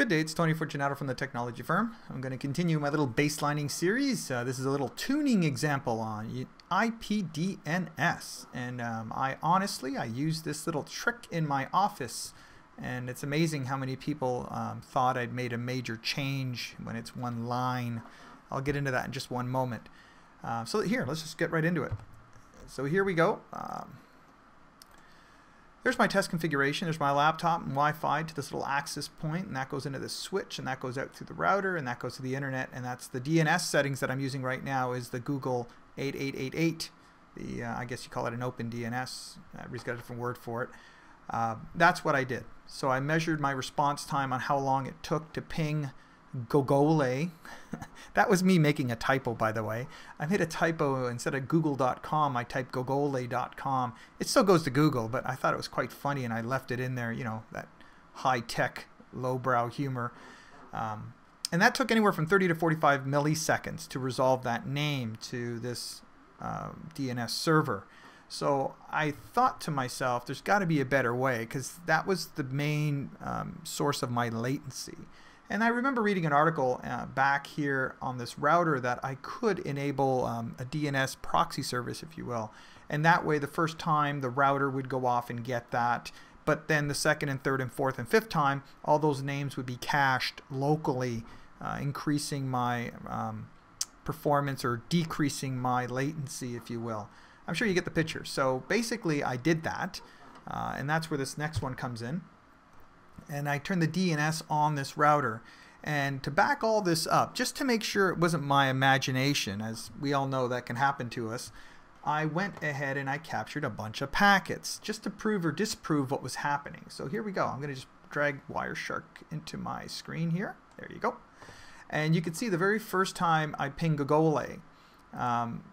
Good day, it's Tony Fortunato from the technology firm. I'm going to continue my little baselining series. This is a little tuning example on IPDNS. And I use this little trick in my office. And it's amazing how many people thought I'd made a major change when it's one line. I'll get into that in just one moment. So here, let's just get right into it. So here we go. There's my test configuration. There's my laptop and Wi-Fi to this little access point, and that goes into this switch, and that goes out through the router, and that goes to the internet, and that's the DNS settings that I'm using right now is the Google 8888. I guess you call it an open DNS. Everybody's got a different word for it. That's what I did. So I measured my response time on how long it took to ping Gogole. That was me making a typo, by the way. I made a typo. Instead of google.com, I typed gogole.com. It still goes to Google, but I thought it was quite funny, and I left it in there, you know, that high-tech, lowbrow humor. And that took anywhere from 30 to 45 milliseconds to resolve that name to this DNS server. So I thought to myself, there's got to be a better way, because that was the main source of my latency. And I remember reading an article back here on this router that I could enable a DNS proxy service, if you will. And that way, the first time the router would go off and get that. But then the second and third and fourth and fifth time, all those names would be cached locally, increasing my performance or decreasing my latency, if you will. I'm sure you get the picture. So basically, I did that. And that's where this next one comes in. And I turned the DNS on this router. And to back all this up, just to make sure it wasn't my imagination, as we all know that can happen to us, I went ahead and I captured a bunch of packets just to prove or disprove what was happening. So here we go. I'm going to just drag Wireshark into my screen here. There you go. And you can see the very first time I ping Gogole,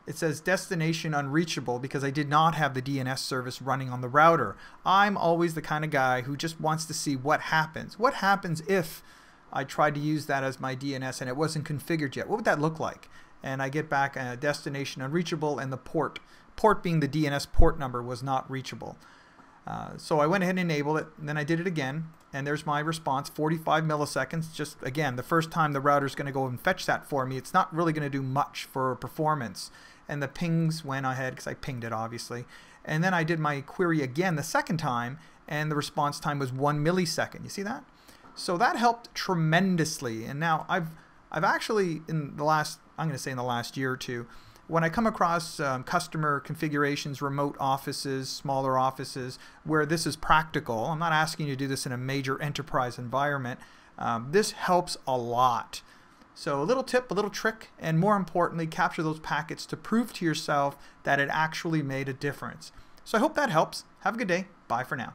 it says destination unreachable because I did not have the DNS service running on the router. I'm always the kind of guy who just wants to see what happens. What happens if I tried to use that as my DNS and it wasn't configured yet? What would that look like? And I get back a destination unreachable, and the port being the DNS port number was not reachable. So I went ahead and enabled it, and then I did it again, and there's my response, 45 milliseconds. Just again, the first time the router's going to go and fetch that for me, it's not really going to do much for performance. And the pings went ahead, because I pinged it obviously. And then I did my query again the second time, and the response time was 1 millisecond. You see that? So that helped tremendously. And now I've actually, in the last, I'm going to say in the last year or two, when I come across customer configurations, remote offices, smaller offices, where this is practical, I'm not asking you to do this in a major enterprise environment, this helps a lot. So a little tip, a little trick, and more importantly, capture those packets to prove to yourself that it actually made a difference. So I hope that helps. Have a good day. Bye for now.